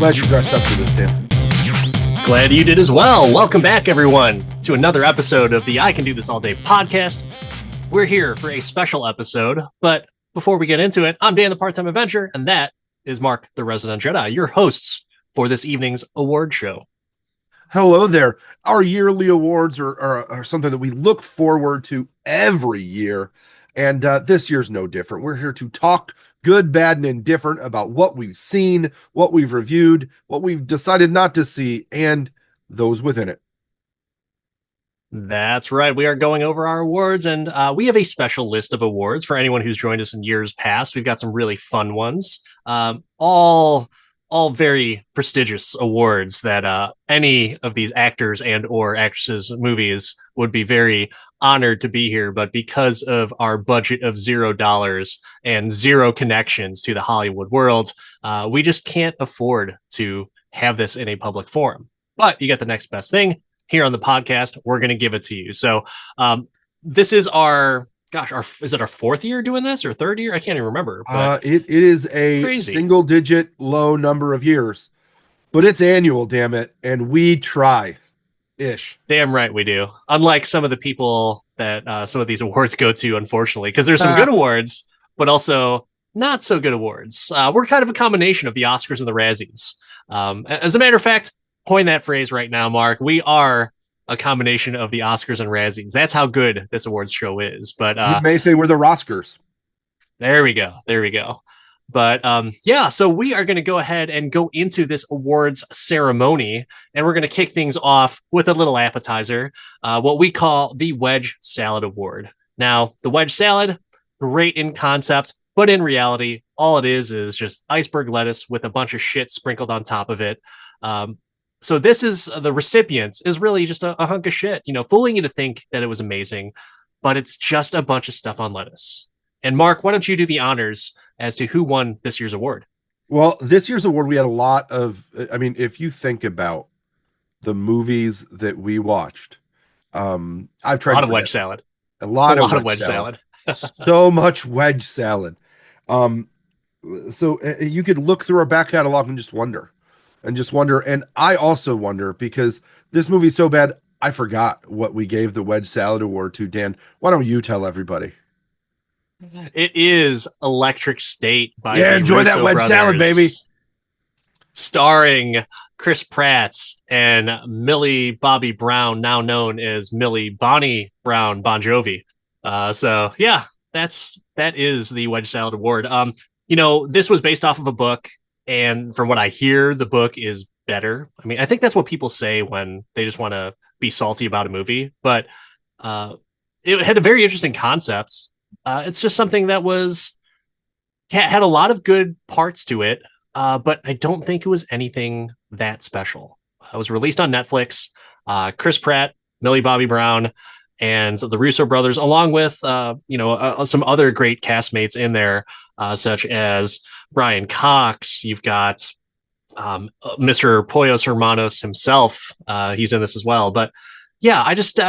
Glad you dressed up for this, Dan. Glad you did as well. Welcome back, everyone, to another episode of the I Can Do This All Day podcast. We're here for a special episode, but before we get into it, I'm Dan the Part-Time Avenger, and that is Mark the Resident Jedi, your hosts for this evening's award show. Hello there. Our yearly awards are something that we look forward to every year, and this year's no different. We're here to talk good, bad, and indifferent about what we've seen, what we've reviewed, what we've decided not to see, and those within it. That's right. We are going over our awards, and we have a special list of awards for anyone who's joined us in years past. We've got some really fun ones, all very prestigious awards that any of these actors and or actresses' movies would be very honored to be here. But because of our budget of $0 and zero connections to the Hollywood world, we just can't afford to have this in a public forum. But you get the next best thing. Here on the podcast, we're going to give it to you. So this is is it our fourth year doing this or third year? I can't even remember. But it is a crazy. Single-digit low number of years, but it's annual, damn it, and we try-ish. Damn right we do. Unlike some of the people that some of these awards go to, unfortunately, because there's some good awards, but also not so good awards. We're kind of a combination of the Oscars and the Razzies. As a matter of fact, coin that phrase right now, Mark. We are a combination of the Oscars and Razzies. That's how good this awards show is. But you may say we're the Roskers. There we go. But yeah, so we are going to go ahead and go into this awards ceremony, and we're going to kick things off with a little appetizer, what we call the Wedge Salad Award. Now, the Wedge Salad, great in concept, but in reality, all it is just iceberg lettuce with a bunch of shit sprinkled on top of it. So this is the recipient is really just a hunk of shit, fooling you to think that it was amazing, but it's just a bunch of stuff on lettuce. And Mark, why don't you do the honors as to who won this year's award? Well, this year's award, we had a lot of, if you think about the movies that we watched, I've tried a lot of wedge salad. A lot of wedge salad. So much wedge salad. So you could look through our back catalog and just wonder. And I also wonder, because this movie's so bad, I forgot what we gave the Wedge Salad Award to. Dan, why don't you tell everybody? It is Electric State by enjoy Russo that wedge brothers, salad, baby. Starring Chris Pratt and Millie Bobby Brown, now known as Millie Bonnie Brown Bon Jovi. So yeah, that is the Wedge Salad Award. This was based off of a book. And from what I hear, the book is better. I think that's what people say when they just want to be salty about a movie. But it had a very interesting concept. It's just something that had a lot of good parts to it, but I don't think it was anything that special. It was released on Netflix. Chris Pratt, Millie Bobby Brown, and the Russo brothers, along with some other great castmates in there, such as Brian Cox. You've got Mr. Pollos Hermanos himself. He's in this as well. But yeah, I just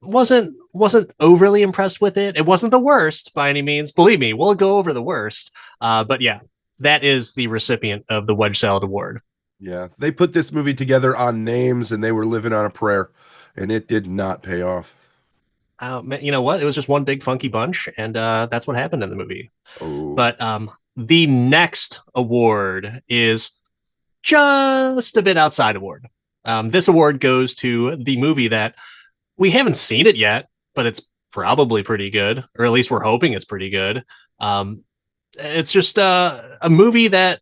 wasn't overly impressed with it. It wasn't the worst by any means. Believe me, we'll go over the worst. But yeah, that is the recipient of the Wedge Salad Award. Yeah, they put this movie together on names, and they were living on a prayer, and it did not pay off. You know what? It was just one big funky bunch, and that's what happened in the movie. Oh. But the next award is just a bit outside award. This award goes to the movie that we haven't seen it yet, but it's probably pretty good, or at least we're hoping it's pretty good. It's just a movie that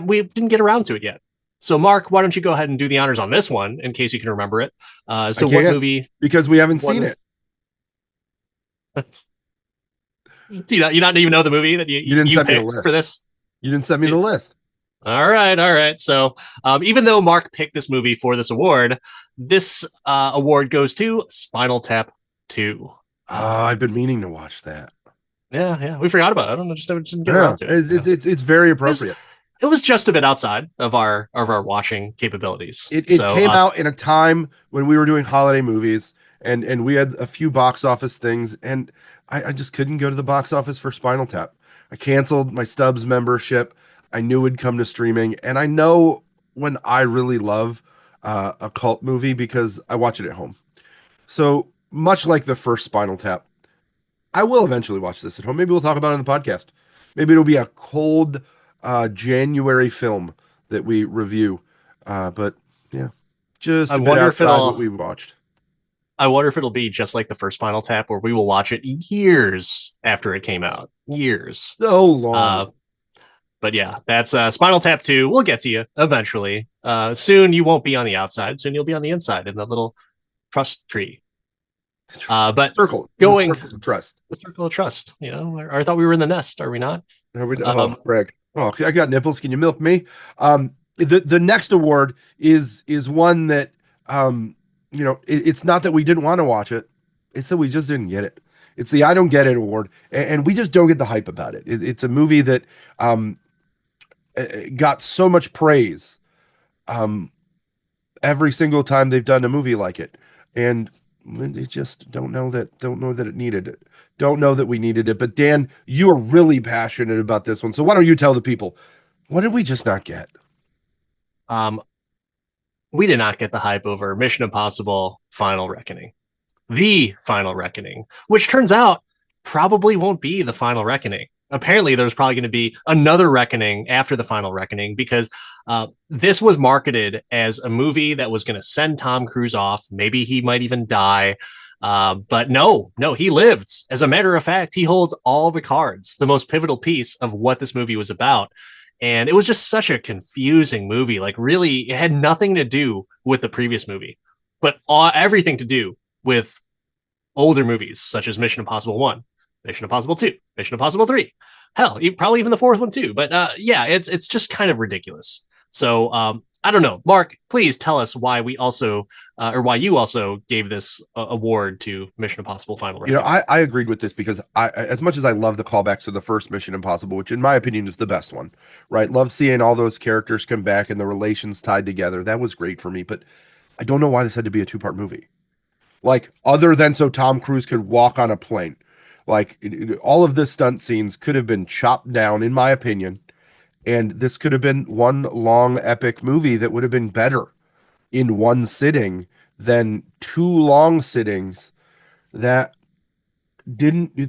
we didn't get around to it yet. So, Mark, why don't you go ahead and do the honors on this one, in case you can remember it? So, what movie? Because we haven't seen it. Do you not even know the movie that you didn't send me the picked list for this? You didn't send me the list. All right. So, even though Mark picked this movie for this award, this award goes to Spinal Tap 2. I've been meaning to watch that. Yeah, we forgot about it. I don't know, just didn't get around to it. It's very appropriate. It was just a bit outside of our watching capabilities. It came out in a time when we were doing holiday movies, and we had a few box office things, and I just couldn't go to the box office for Spinal Tap. I canceled my Stubbs membership. I knew it'd come to streaming, and I know when I really love a cult movie because I watch it at home. So much like the first Spinal Tap, I will eventually watch this at home. Maybe we'll talk about it on the podcast. Maybe it'll be a cold January film that we review. But yeah, just I a bit wonder if outside what it'll we watched. I wonder if it'll be just like the first Final Tap, where we will watch it years after it came out. Years. So long. Uh, but yeah, that's Spinal Tap 2. We'll get to you eventually. Soon you won't be on the outside. Soon you'll be on the inside in the little trust tree. But Circle. The going circle of trust. the circle of trust, I thought we were in the nest. Are we not? Oh, Um, Greg. Oh, I got nipples. Can you milk me? The next award is one that it's not that we didn't want to watch it. It's that we just didn't get it. It's the I don't get it award, and we just don't get the hype about it. It's a movie that um, got so much praise every single time they've done a movie like it, and they just don't know that it needed it. Don't know that we needed it. But Dan, you are really passionate about this one, so why don't you tell the people what did we just not get? um, we did not get the hype over Mission Impossible Final Reckoning. The Final Reckoning, which turns out probably won't be the Final Reckoning. Apparently, there's probably going to be another reckoning after the Final Reckoning because this was marketed as a movie that was going to send Tom Cruise off. Maybe he might even die. But no, he lived. As a matter of fact, he holds all the cards, the most pivotal piece of what this movie was about. And it was just such a confusing movie. Like, really, it had nothing to do with the previous movie, but everything to do with older movies such as Mission Impossible 1, Mission Impossible 2, Mission Impossible 3. Hell, probably even the fourth one too. But yeah, it's just kind of ridiculous. So I don't know. Mark, please tell us why we also or why you also gave this award to Mission Impossible Final Reckoning. I agreed with this because as much as I love the callbacks to the first Mission Impossible, which in my opinion is the best one, right? Love seeing all those characters come back and the relations tied together. That was great for me, but I don't know why this had to be a two-part movie. Like, other than so Tom Cruise could walk on a plane. Like, all of the stunt scenes could have been chopped down, in my opinion, and this could have been one long epic movie that would have been better in one sitting than two long sittings that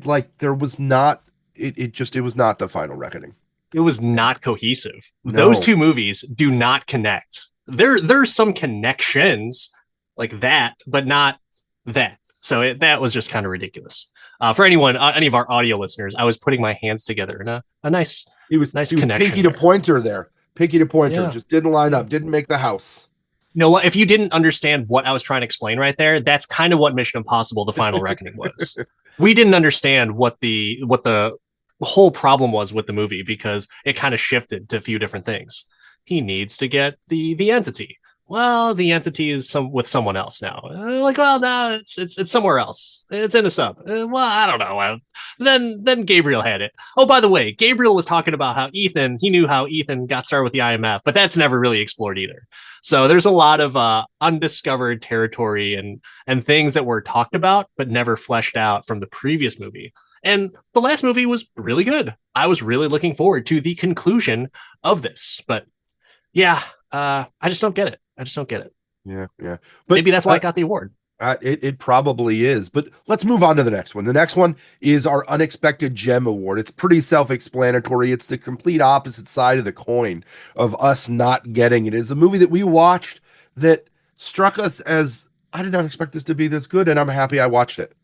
like there was not it was not the final reckoning. It was not cohesive. Those No. two movies do not connect. There's some connections like that, but not that. So that was just kind of ridiculous. For anyone, any of our audio listeners, I was putting my hands together in a nice, He was nice he was connection pinky to there. pointer there. Pinky to pointer. Yeah. Just didn't line up, didn't make the house. You know what? If you didn't understand what I was trying to explain right there, that's kind of what Mission Impossible: The Final Reckoning was. We didn't understand what the whole problem was with the movie because it kind of shifted to a few different things. He needs to get the entity. Well, the entity is with someone else now. Like, well, no, it's somewhere else. It's in a sub. Well, I don't know. Then Gabriel had it. Oh, by the way, Gabriel was talking about how he knew how Ethan got started with the IMF, but that's never really explored either. So there's a lot of undiscovered territory and things that were talked about but never fleshed out from the previous movie. And the last movie was really good. I was really looking forward to the conclusion of this. But yeah, I just don't get it. I just don't get it. Yeah, yeah. But Maybe that's why I got the award. it probably is. But let's move on to the next one. The next one is our Unexpected Gem Award. It's pretty self-explanatory. It's the complete opposite side of the coin of us not getting it. It's a movie that we watched that struck us as I did not expect this to be this good, and I'm happy I watched it.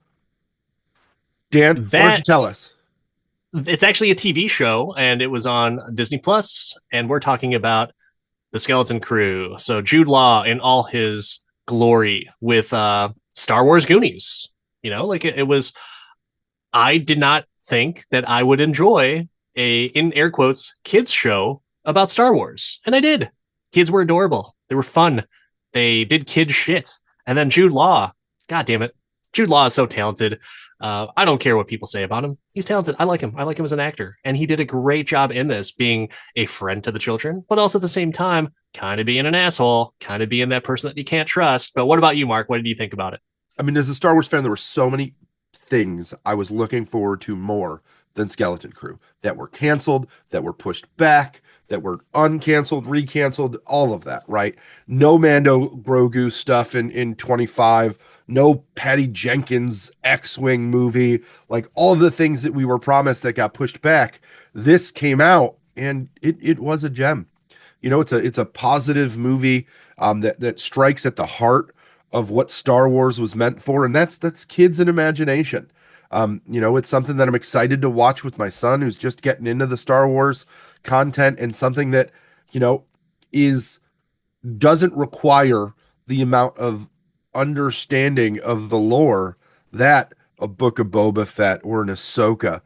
Dan, why don't you That tell us? it's actually a TV show, and it was on Disney Plus, and we're talking about the Skeleton Crew. So Jude Law in all his glory with Star Wars Goonies. Like it was. I did not think that I would enjoy in air quotes, kids show about Star Wars. And I did. Kids were adorable. They were fun. They did kid shit. And then Jude Law, God damn it. Jude Law is so talented. I don't care what people say about him. He's talented. I like him. I like him as an actor. And he did a great job in this, being a friend to the children, but also at the same time, kind of being an asshole, kind of being that person that you can't trust. But what about you, Mark? What did you think about it? I mean, as a Star Wars fan, there were so many things I was looking forward to more than Skeleton Crew that were canceled, that were pushed back, that were uncanceled, recanceled, all of that, right? No Mando Grogu stuff in 25, no Patty Jenkins X-Wing movie, like all the things that we were promised that got pushed back. This came out and it was a gem. It's a positive movie that strikes at the heart of what Star Wars was meant for, and that's kids and imagination. It's something that I'm excited to watch with my son who's just getting into the Star Wars content, and something that, you know, is doesn't require the amount of understanding of the lore that a Book of Boba Fett or an Ahsoka,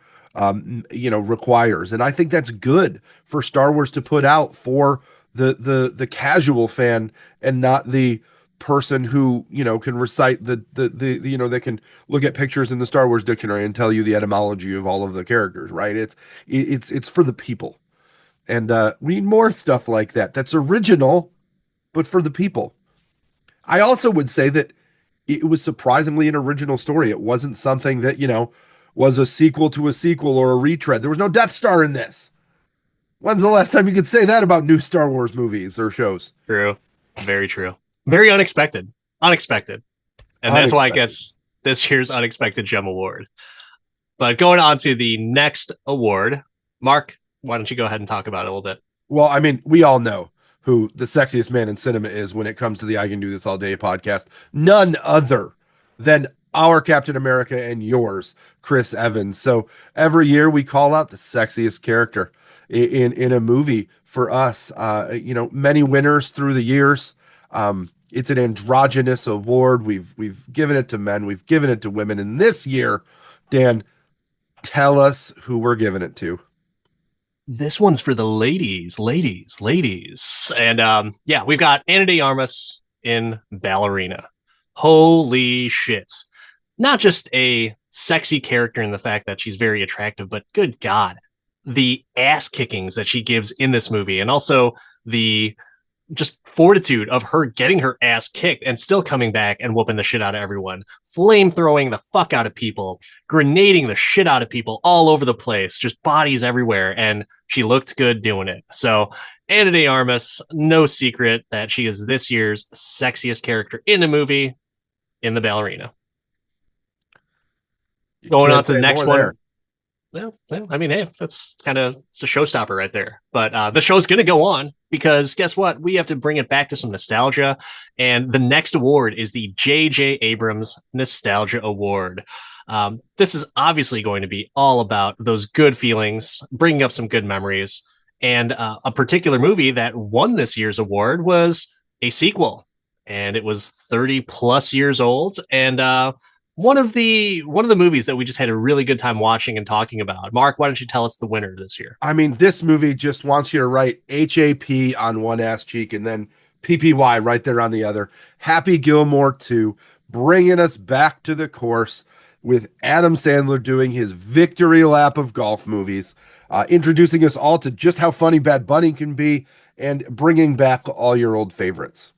requires. And I think that's good for Star Wars to put out for the casual fan, and not the person who can recite they can look at pictures in the Star Wars dictionary and tell you the etymology of all of the characters, right? It's for the people, and we need more stuff like that. That's original, but for the people. I also would say that it was surprisingly an original story. It wasn't something that, was a sequel to a sequel or a retread. There was no Death Star in this. When's the last time you could say that about new Star Wars movies or shows? True. Very true. Very unexpected. Unexpected. And that's why it Unexpected. gets this year's Unexpected Gem Award. But going on to the next award, Mark, why don't you go ahead and talk about it a little bit? Well, I mean, we all know who the sexiest man in cinema is when it comes to the I Can Do This All Day podcast. None other than our Captain America and yours, Chris Evans. So every year we call out the sexiest character in a movie for us. Many winners through the years. It's an androgynous award. We've given it to men, we've given it to women, and this year, Dan, tell us who we're giving it to. This one's for the ladies, ladies, ladies. And yeah, we've got Ana de Armas in Ballerina. Holy shit. Not just a sexy character in the fact that she's very attractive, but good God, the ass kickings that she gives in this movie, and also the just fortitude of her getting her ass kicked and still coming back and whooping the shit out of everyone, flame throwing the fuck out of people, grenading the shit out of people all over the place, just bodies everywhere. And she looked good doing it. So Ana de Armas, no secret that she is this year's sexiest character in a movie in The Ballerina. You Going on can't to the say next more one. there. Well, I mean, hey, it's a showstopper right there. But the show's going to go on because guess what? We have to bring it back to some nostalgia. And the next award is the J.J. Abrams Nostalgia Award. This is obviously going to be all about those good feelings, bringing up some good memories. And a particular movie that won this year's award was a sequel. And it was 30 plus years old. And one of the movies that we just had a really good time watching and talking about. Mark, why don't you tell us the winner this year? I mean, this movie just wants you to write HAP on one ass cheek and then PPY right there on the other. Happy Gilmore 2, bringing us back to the course with Adam Sandler doing his victory lap of golf movies, introducing us all to just how funny Bad Bunny can be, and bringing back all your old favorites.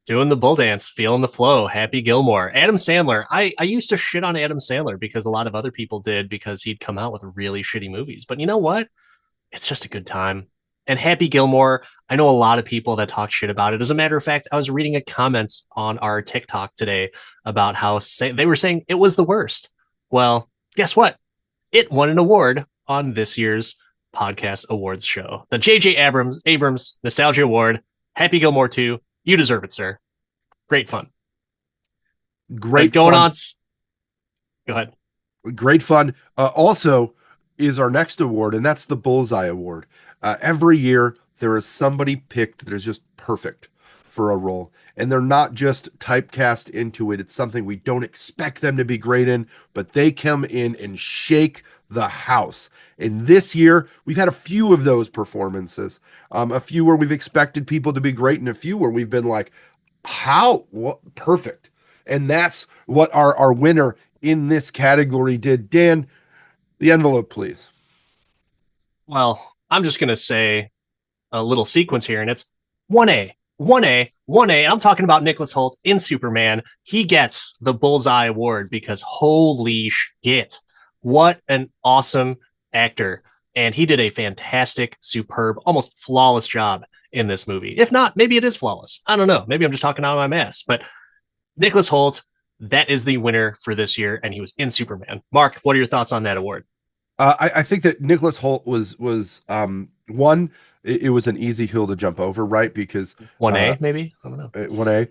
Doing the bull dance, feeling the flow, Happy Gilmore. Adam Sandler. I used to shit on Adam Sandler because a lot of other people did because he'd come out with really shitty movies. But you know what? It's just a good time. And Happy Gilmore, I know a lot of people that talk shit about it. As a matter of fact, I was reading a comment on our TikTok today about how they were saying it was the worst. Well, guess what? It won an award on this year's podcast awards show. The J.J. Abrams Nostalgia Award. Happy Gilmore 2. You deserve it, sir. Great fun. But Great going fun. on, go ahead. Great fun. Also, is our next award, and that's the Bullseye Award. Every year, there is somebody picked that is just perfect for a role, and they're not just typecast into it. It's something we don't expect them to be great in, but they come in and shake the house. And this year, we've had a few of those performances, a few where we've expected people to be great, and a few where we've been like, how? What? Perfect. And that's what our winner in this category did. Dan, the envelope, please. Well, I'm just going to say a little sequence here, and it's 1A, 1A, 1A. I'm talking about Nicholas Hoult in Superman. He gets the Bullseye Award because holy shit, what an awesome actor. And he did a fantastic, superb, almost flawless job in this movie. If not, maybe it is flawless. I don't know. Maybe I'm just talking out of my ass. But Nicholas Hoult, that is the winner for this year, and he was in Superman. Mark, what are your thoughts on that award? I think that Nicholas Hoult was one. It was an easy hill to jump over, right? Because 1A, maybe? I don't know. 1A.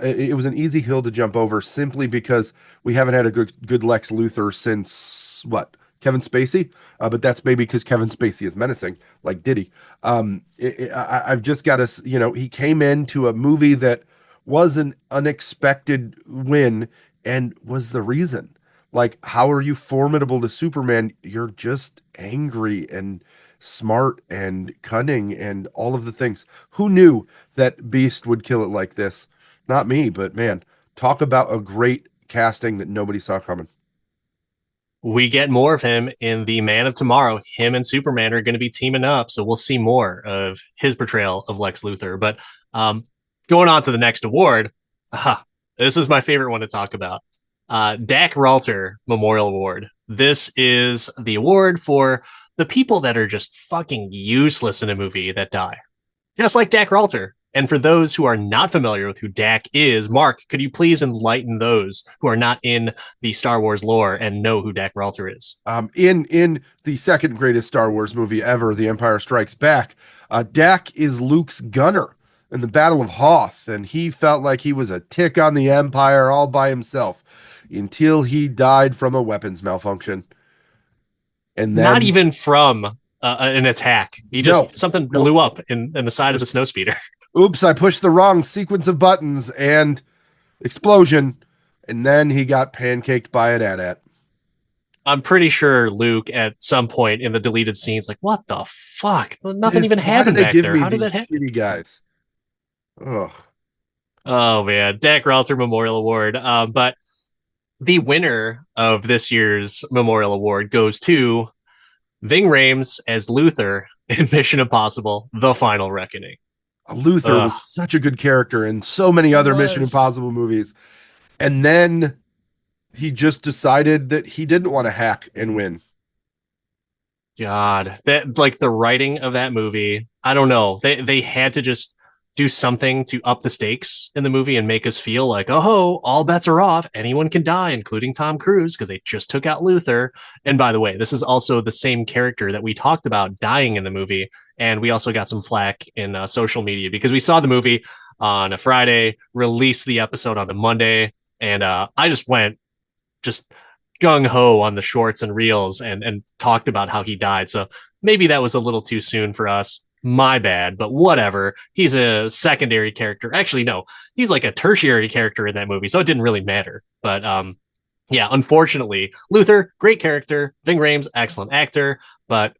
It was an easy hill to jump over simply because we haven't had a good Lex Luthor since what? Kevin Spacey? But that's maybe because Kevin Spacey is menacing, like Diddy. I've just got to, he came into a movie that was an unexpected win and was the reason. Like, how are you formidable to Superman? You're just angry and smart and cunning and all of the things. Who knew that Beast would kill it like this? Not me, but man, talk about a great casting that nobody saw coming. We get more of him in the Man of Tomorrow. Him and Superman are going to be teaming up, so we'll see more of his portrayal of Lex Luthor. But going on to the next award, this is my favorite one to talk about. Dak Ralter Memorial Award. This is the award for the people that are just fucking useless in a movie that die, just like Dak Ralter. And for those who are not familiar with who Dak is, Mark, could you please enlighten those who are not in the Star Wars lore and know who Dak Ralter is? In the second greatest Star Wars movie ever, The Empire Strikes Back, Dak is Luke's gunner in the Battle of Hoth, and he felt like he was a tick on the Empire all by himself until he died from a weapons malfunction. And Not then, even from an attack. He no, just something no, blew up in the side of the just, snowspeeder. oops, I pushed the wrong sequence of buttons and explosion. And then he got pancaked by an AT-AT. I'm pretty sure Luke at some point in the deleted scenes, like, what the fuck? Nothing even Why did happened they back give there. me How did these that happen? shitty guys? Oh, Oh man, Dak Ralter Memorial Award. But the winner of this year's Memorial Award goes to Ving Rhames as Luther in Mission Impossible: The Final Reckoning. Luther Ugh, was such a good character in so many he other Mission was. Impossible movies. And then he just decided that he didn't want to hack and win. God, that like the writing of that movie. I don't know. They had to just do something to up the stakes in the movie and make us feel like, oh, all bets are off. Anyone can die, including Tom Cruise, because they just took out Luther. And by the way, this is also the same character that we talked about dying in the movie, and we also got some flack in social media because we saw the movie on a Friday, released the episode on the Monday, and I just went just gung ho on the shorts and reels and talked about how he died. So maybe that was a little too soon for us. My bad, but whatever. He's a secondary character. Actually, no, he's like a tertiary character in that movie, so it didn't really matter. But yeah, unfortunately, Luther, great character. Ving Rhames, excellent actor, but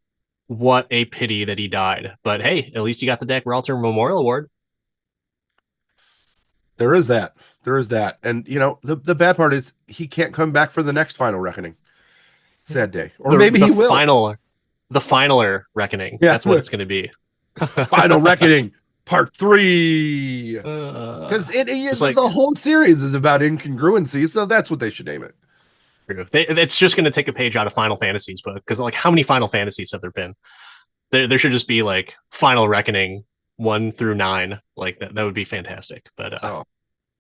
what a pity that he died. But hey, at least you got the Dak Ralter Memorial Award. There is that. There is that. And the bad part is he can't come back for the next final reckoning. Sad day. Or The maybe the he will. final the finaler reckoning. Yeah. That's what it's going to be. Final reckoning part 3. Because Just like the whole series is about incongruency, so that's what they should name it. it's just going to take a page out of Final Fantasy's book because like how many Final Fantasies have there been? There should just be like Final Reckoning 1 through 9. Like that would be fantastic. But Oh.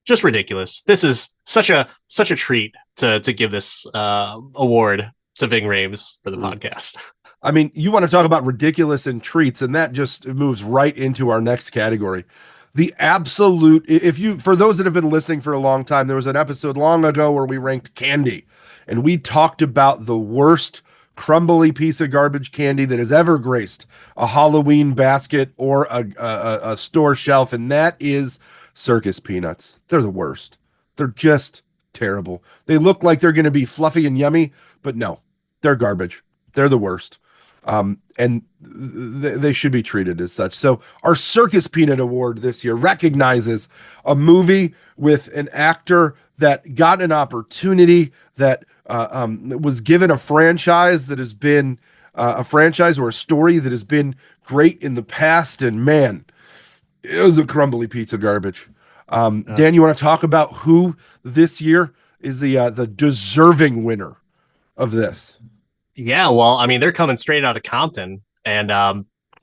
just ridiculous. This is such a treat to give this award to Ving Rhames for the podcast. I mean, you want to talk about ridiculous and treats, and that just moves right into our next category. The absolute, if you, for those that have been listening for a long time, there was an episode long ago where we ranked candy, and we talked about the worst crumbly piece of garbage candy that has ever graced a Halloween basket or a store shelf, and that is circus peanuts. They're the worst. They're just terrible. They look like they're going to be fluffy and yummy, but no, they're garbage. They're the worst. And they should be treated as such. So our Circus Peanut Award this year recognizes a movie with an actor that got an opportunity, that was given a franchise that has been a franchise or a story that has been great in the past. And man, it was a crumbly piece of garbage. Dan, you want to talk about who this year is the deserving winner of this? Yeah, well, I mean, they're coming straight out of Compton, and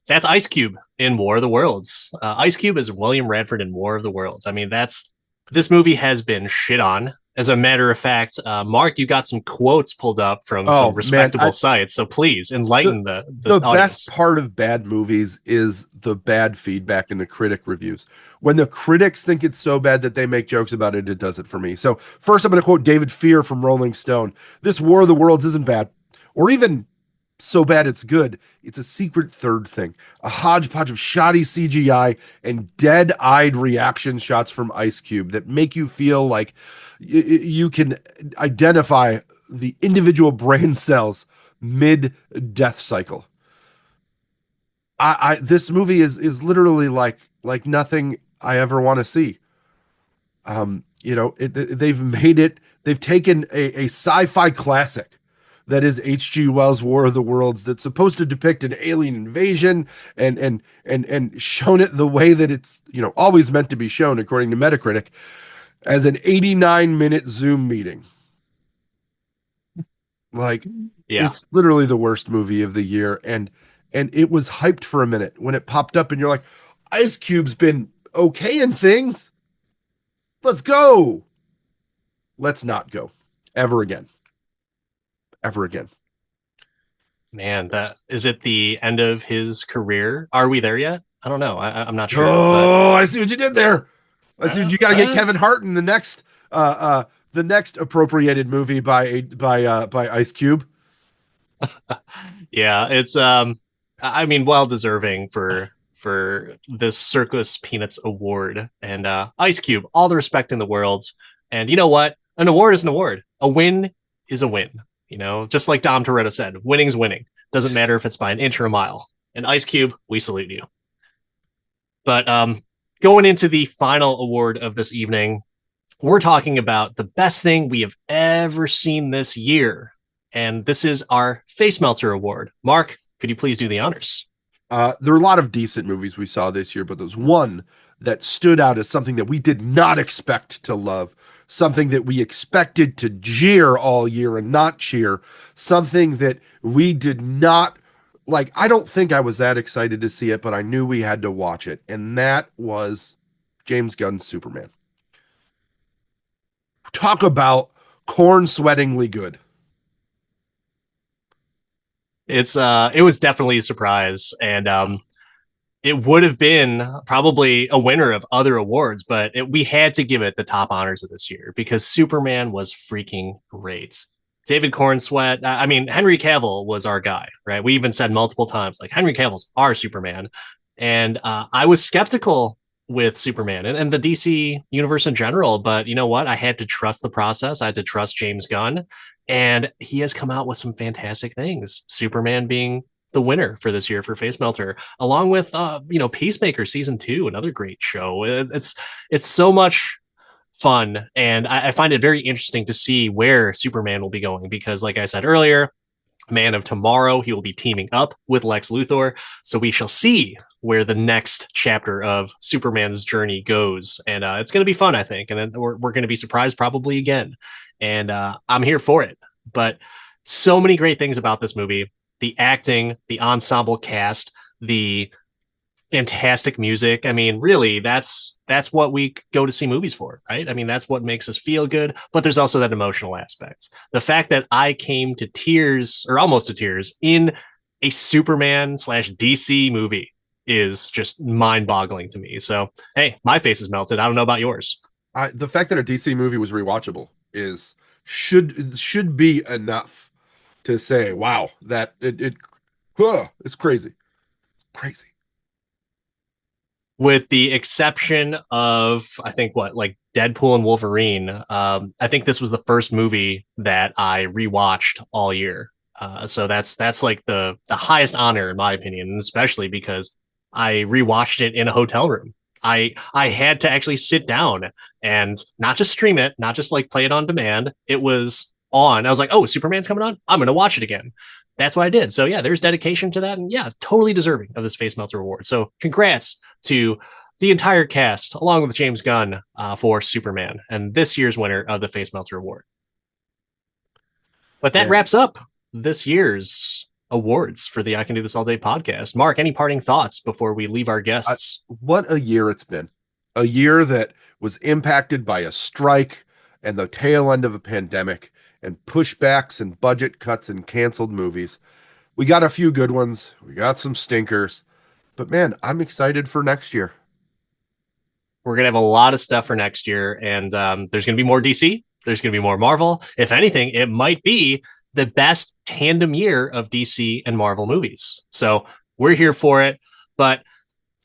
that's Ice Cube in War of the Worlds. Ice Cube is William Radford in War of the Worlds. I mean, that's this movie has been shit on. As a matter of fact, Mark, you got some quotes pulled up from some Oh man, respectable sites, so please the enlighten the the best audience. part of bad movies is the bad feedback in the critic reviews. When the critics think it's so bad that they make jokes about it, it does it for me. So first, I'm going to quote David Fear from Rolling Stone. This War of the Worlds isn't bad, or even so bad it's good. It's a secret third thing, a hodgepodge of shoddy CGI and dead-eyed reaction shots from Ice Cube that make you feel like you can identify the individual brain cells mid death cycle. This movie is literally like nothing I ever want to see. They've made it. They've taken a sci-fi classic that is H.G. Wells' War of the Worlds that's supposed to depict an alien invasion and shown it the way that it's always meant to be shown according to Metacritic as an 89-minute Zoom meeting. Like Yeah, it's literally the worst movie of the year, and it was hyped for a minute when it popped up, and you're like, Ice Cube's been okay in things. Let's go. Let's not go ever again. Ever again. man, that is it. The end of his career? Are we there yet? I don't know. I'm not sure, but Oh, I see what you did there. I see uh, you got to get uh, Kevin Hart in the next appropriated movie by Ice Cube. yeah, it's I mean, well deserving for this Circus Peanuts award and Ice Cube, all the respect in the world. And you know what? An award is an award. A win is a win. You know, just like Dom Toretto said, winning's winning. Doesn't matter if it's by an inch or a mile. And Ice Cube, we salute you. But going into the final award of this evening, we're talking about the best thing we have ever seen this year. And this is our Face Melter Award. Mark, could you please do the honors? There are a lot of decent movies we saw this year, but there's one that stood out as something that we did not expect to love, something that we expected to jeer all year and not cheer, something that we did not like. I don't think I was that excited to see it, but I knew we had to watch it, and that was James Gunn's Superman. Talk about corn sweatingly good. It was definitely a surprise. And it would have been probably a winner of other awards, but we had to give it the top honors of this year because Superman was freaking great. David Cornsweat, I mean, Henry Cavill was our guy, right? We even said multiple times, like, Henry Cavill's our Superman. And I was skeptical with Superman and the DC universe in general, but you know what? I had to trust the process. I had to trust James Gunn, and he has come out with some fantastic things. Superman being the winner for this year for Face Melter, along with Peacemaker season 2, another great show. It's so much fun, and I find it very interesting to see where Superman will be going because, like I said earlier, Man of Tomorrow, he will be teaming up with Lex Luthor, so we shall see where the next chapter of Superman's journey goes, and it's going to be fun, I think, and then we're going to be surprised probably again, and I'm here for it. But so many great things about this movie: the acting, the ensemble cast, the fantastic music. I mean, really, that's what we go to see movies for, right? I mean, that's what makes us feel good. But there's also that emotional aspect. The fact that I came to tears or almost to tears in a Superman slash DC movie is just mind boggling to me. So, hey, my face is melted. I don't know about yours. The fact that a DC movie was rewatchable is should be enough to say, wow, that it's crazy, crazy. With the exception of I think what like Deadpool and Wolverine. I think this was the first movie that I rewatched all year. So that's like the highest honor in my opinion, and especially because I rewatched it in a hotel room. I had to actually sit down and not just stream it, not just like play it on demand. It was on. I was like, oh, Superman's coming on. I'm gonna watch it again. That's what I did. So yeah, there's dedication to that, and yeah, totally deserving of this Face Melter award. So congrats to the entire cast, along with James Gunn, for Superman and this year's winner of the Face Melter Award. But that And wraps up this year's awards for the I Can Do This All Day podcast. Mark, any parting thoughts before we leave our I, guests? what a year it's been. A year that was impacted by a strike and the tail end of a pandemic and pushbacks and budget cuts and canceled movies. We got a few good ones. We got some stinkers. But man, I'm excited for next year. We're going to have a lot of stuff for next year, and there's going to be more DC. There's going to be more Marvel. If anything, it might be the best tandem year of DC and Marvel movies. So we're here for it. But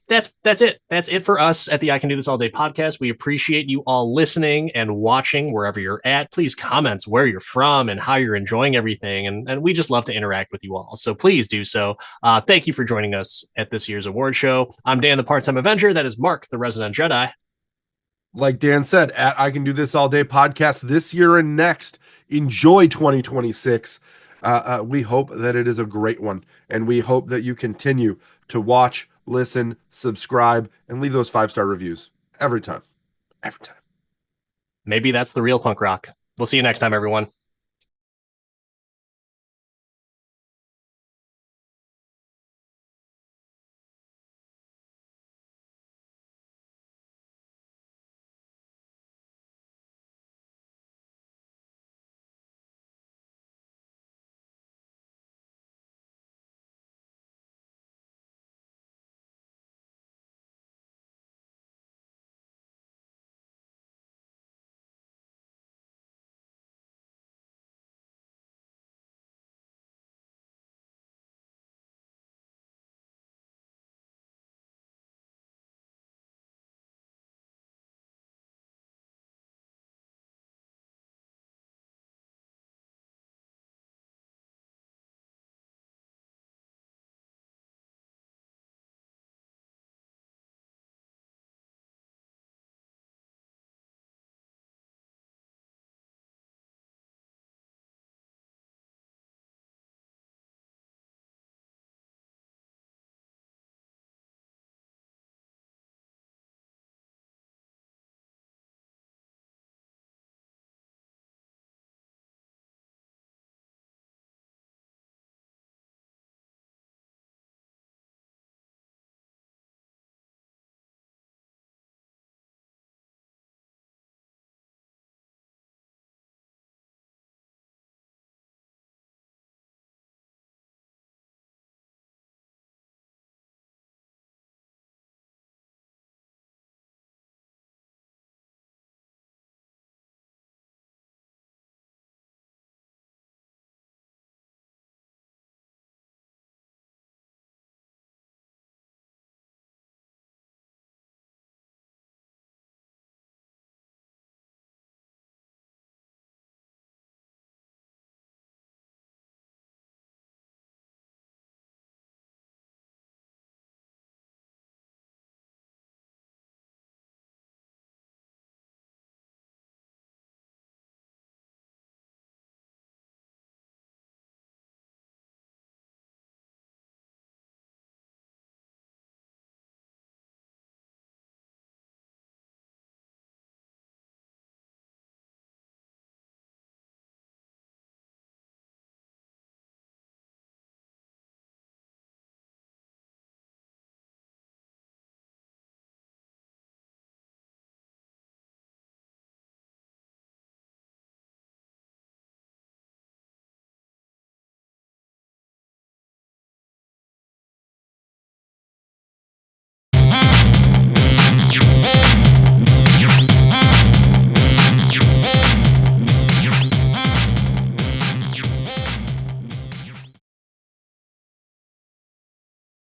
that's it. That's it for us at the I Can Do This All Day podcast. We appreciate you all listening and watching wherever you're at. Please comment where you're from and how you're enjoying everything. And we just love to interact with you all. So please do so. Thank you for joining us at this year's award show. I'm Dan, the Part-Time Avenger. That is Mark, the Resident Jedi. Like Dan said, at I Can Do This All Day podcast this year and next. Enjoy 2026. We hope that it is a great one. And we hope that you continue to watch, listen, subscribe, and leave those 5-star reviews every time. Every time. Maybe that's the real punk rock. We'll see you next time, everyone.